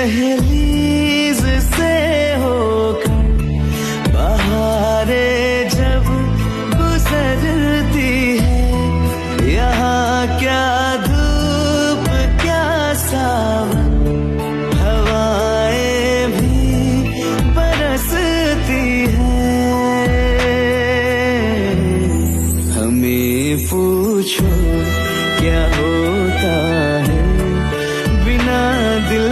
दहलीज से होकर बहारें जब गुजरती है, यहाँ क्या धूप क्या सावन, हवाएं भी बरसती हैं। हमें पूछो क्या होता है बिना दिल